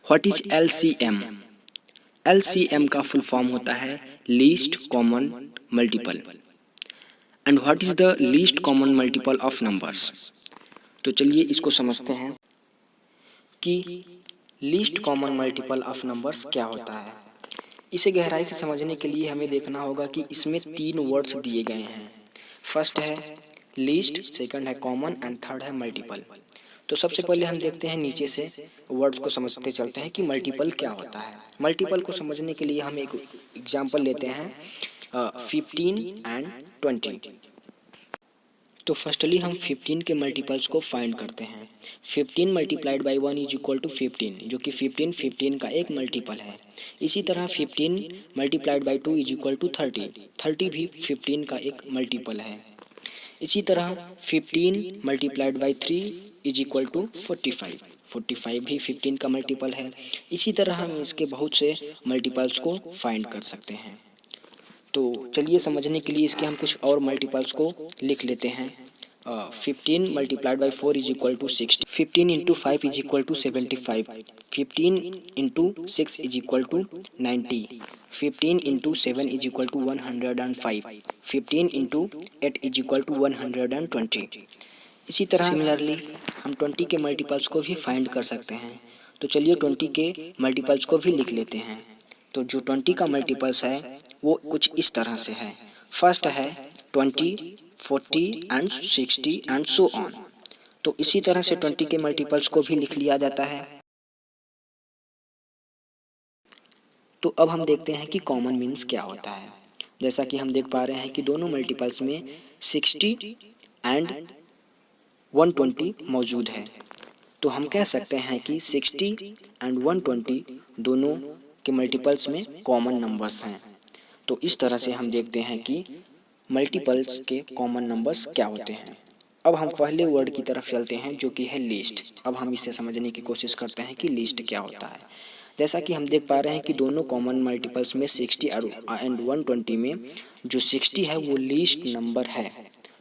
What is LCM? LCM का full form होता है least common multiple. And what is the least common multiple of numbers? तो चलिए इसको समझते हैं कि least common multiple of numbers क्या होता है। इसे गहराई से समझने के लिए हमें देखना होगा कि इसमें 3 वर्ड्स दिए गए हैं। फर्स्ट है लीस्ट, सेकंड है कॉमन एंड थर्ड है मल्टीपल। तो सबसे पहले हम देखते हैं नीचे से वर्ड्स को समझते चलते हैं कि मल्टीपल क्या होता है। मल्टीपल को समझने के लिए हम एक एग्जांपल लेते हैं 15 एंड 20। तो फर्स्टली हम 15 के मल्टीपल्स को फाइंड करते हैं। 15 multiplied by 1 is equal to 15, जो कि 15 का एक मल्टीपल है। इसी तरह 15 multiplied by 2 is equal to 30, 30 भी 15 का एक मल्टीपल है। इसी तरह 15 multiplied by 3 is equal to 45, 45 भी 15 का मल्टीपल है। इसी तरह हम इसके बहुत से मल्टीपल्स को फाइंड कर सकते हैं। तो चलिए समझने के लिए इसके हम कुछ और मल्टीपल्स को लिख लेते हैं। 15 multiplied by 4 is equal to 60, 15 into 5 is equal to 75, 15 into 6 is equal to 90, 15 into 7 is equal to 105, 15 into 8 is equal to 120। इसी तरह सिमिलरली हम 20 के मल्टीपल्स को भी फाइंड कर सकते हैं। तो चलिए 20 के मल्टीपल्स को भी लिख लेते हैं। तो जो 20 का मल्टीपल्स है वो कुछ इस तरह से है। फर्स्ट है 20, 40 एंड 60 एंड सो ऑन। तो इसी तरह से 20 के मल्टीपल्स को भी लिख लिया जाता है। तो अब हम देखते हैं कि कॉमन मीन्स क्या होता है। जैसा कि हम देख पा रहे हैं कि दोनों मल्टीपल्स में 60 एंड 120 मौजूद है। तो हम कह सकते हैं कि 60 एंड 120 दोनों के मल्टीपल्स में कॉमन नंबर्स हैं। तो इस तरह से हम देखते हैं कि मल्टीपल्स के कॉमन नंबर्स क्या होते हैं। अब हम पहले वर्ड की तरफ चलते हैं जो कि है लिस्ट। अब हम इसे समझने की कोशिश करते हैं कि लिस्ट क्या होता है। जैसा कि हम देख पा रहे हैं कि दोनों कॉमन मल्टीपल्स में 60 एंड 120 में जो 60 है वो लीस्ट नंबर है।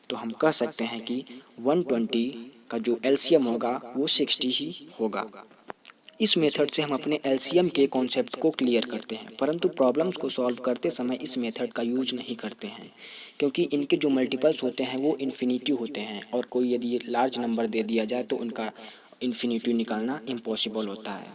तो हम कह सकते हैं कि 120 का जो एलसीएम होगा वो 60 ही होगा। इस मेथड से हम अपने एलसीएम के कॉन्सेप्ट को क्लियर करते हैं, परंतु प्रॉब्लम्स को सॉल्व करते समय इस मेथड का यूज नहीं करते हैं, क्योंकि इनके जो मल्टीपल्स होते हैं वो इन्फिनिटी होते हैं और कोई यदि लार्ज नंबर दे दिया जाए तो उनका इन्फिनिटी निकालना इम्पॉसिबल होता है।